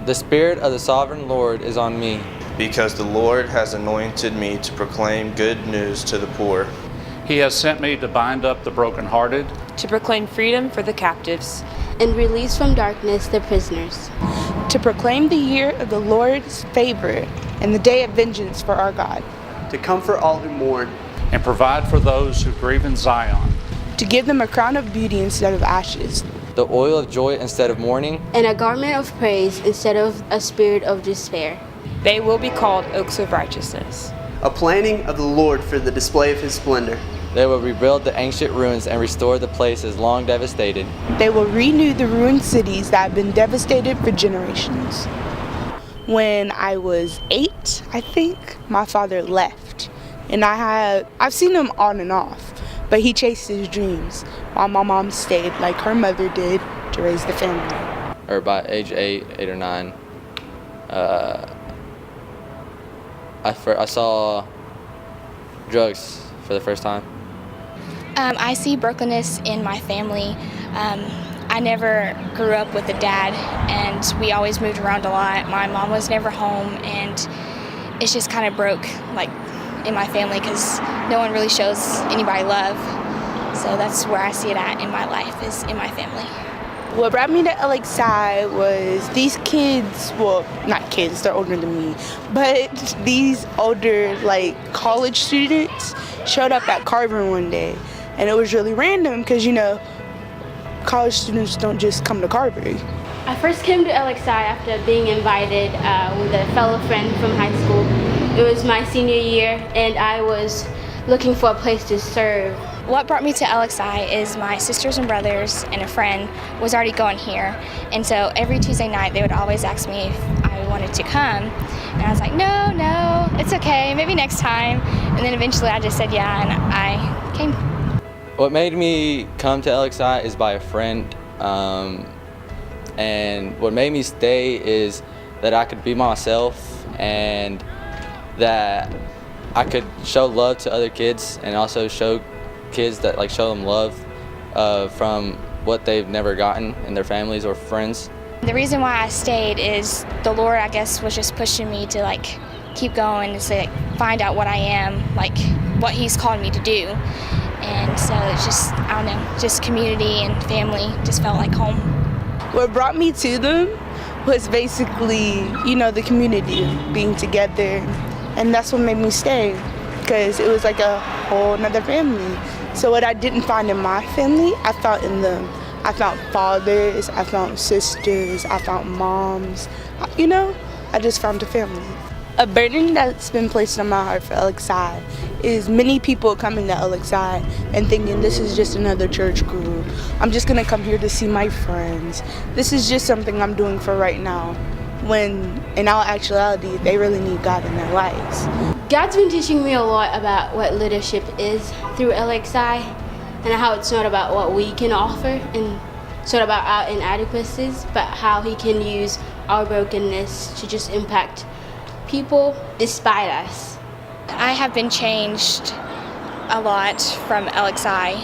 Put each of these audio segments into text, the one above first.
The Spirit of the Sovereign Lord is on me, because the Lord has anointed me to proclaim good news to the poor. He has sent me to bind up the brokenhearted, to proclaim freedom for the captives, and release from darkness the prisoners, to proclaim the year of the Lord's favor and the day of vengeance for our God, to comfort all who mourn, and provide for those who grieve in Zion, to give them a crown of beauty instead of ashes, the oil of joy instead of mourning, and a garment of praise instead of a spirit of despair. They will be called oaks of righteousness, a planting of the Lord for the display of his splendor. They will rebuild the ancient ruins and restore the places long devastated. They will renew the ruined cities that have been devastated for generations. When I was 8, I think, my father left. And I've seen him on and off, but he chased his dreams while my mom stayed like her mother did to raise the family. Or by age 8 or 9, I saw drugs for the first time. I see brokenness in my family. I never grew up with a dad, and we always moved around a lot. My mom was never home, and it's just kind of broke like in my family because no one really shows anybody love. So that's where I see it at in my life, is in my family. What brought me to LXI was these kids, well, not kids, they're older than me, but these older, like, college students showed up at Carver one day. And it was really random because, college students don't just come to Carver. I first came to LXI after being invited with a fellow friend from high school. It was my senior year, and I was looking for a place to serve. What brought me to LXI is my sisters and brothers and a friend was already going here. And so every Tuesday night they would always ask me if I wanted to come. And I was like, no, it's okay, maybe next time. And then eventually I just said yeah, and I came. What made me come to LXI is by a friend, and what made me stay is that I could be myself and that I could show love to other kids and also show kids that show them love from what they've never gotten in their families or friends. The reason why I stayed is the Lord, I guess, was just pushing me to keep going and say, find out what I am, what He's called me to do. And so it's just, I don't know, just community and family just felt like home. What brought me to them was basically, the community, being together. And that's what made me stay, because it was like a whole nother family. So what I didn't find in my family, I found in them. I found fathers, I found sisters, I found moms. I just found a family. A burden that's been placed on my heart for LXI is many people coming to LXI and thinking this is just another church group. I'm just gonna come here to see my friends. This is just something I'm doing for right now, when in all actuality, they really need God in their lives. God's been teaching me a lot about what leadership is through LXI and how it's not about what we can offer and it's not about our inadequacies, but how He can use our brokenness to just impact people despite us. I have been changed a lot from LXI.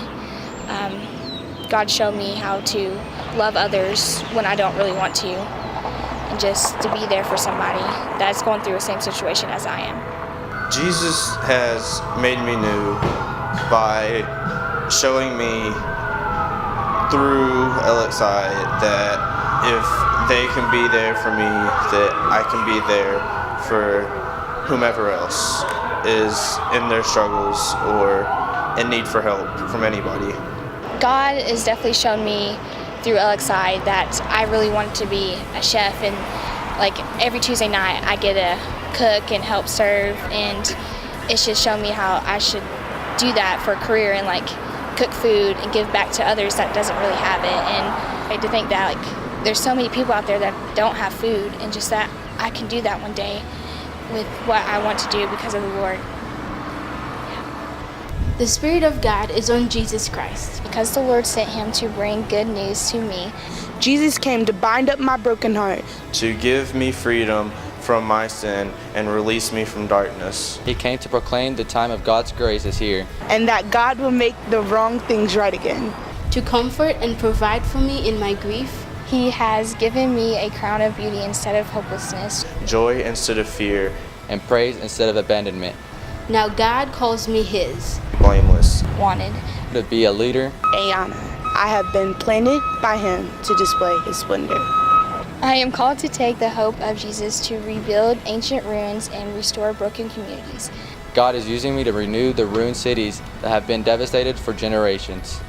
God showed me how to love others when I don't really want to, and just to be there for somebody that's going through the same situation as I am. Jesus has made me new by showing me through LXI that if they can be there for me, that I can be there for whomever else is in their struggles or in need for help from anybody. God has definitely shown me through LXI that I really want to be a chef, and every Tuesday night I get to cook and help serve, and it's just shown me how I should do that for a career and cook food and give back to others that doesn't really have it. And to think that there's so many people out there that don't have food, and just that I can do that one day with what I want to do because of the Lord. The Spirit of God is on Jesus Christ. Because the Lord sent Him to bring good news to me. Jesus came to bind up my broken heart, to give me freedom from my sin and release me from darkness. He came to proclaim the time of God's grace is here, and that God will make the wrong things right again. To comfort and provide for me in my grief. He has given me a crown of beauty instead of hopelessness. joy instead of fear, and praise instead of abandonment. Now God calls me His. blameless. Wanted. To be a leader, Ayana. I have been planted by Him to display His splendor. I am called to take the hope of Jesus to rebuild ancient ruins and restore broken communities. God is using me to renew the ruined cities that have been devastated for generations.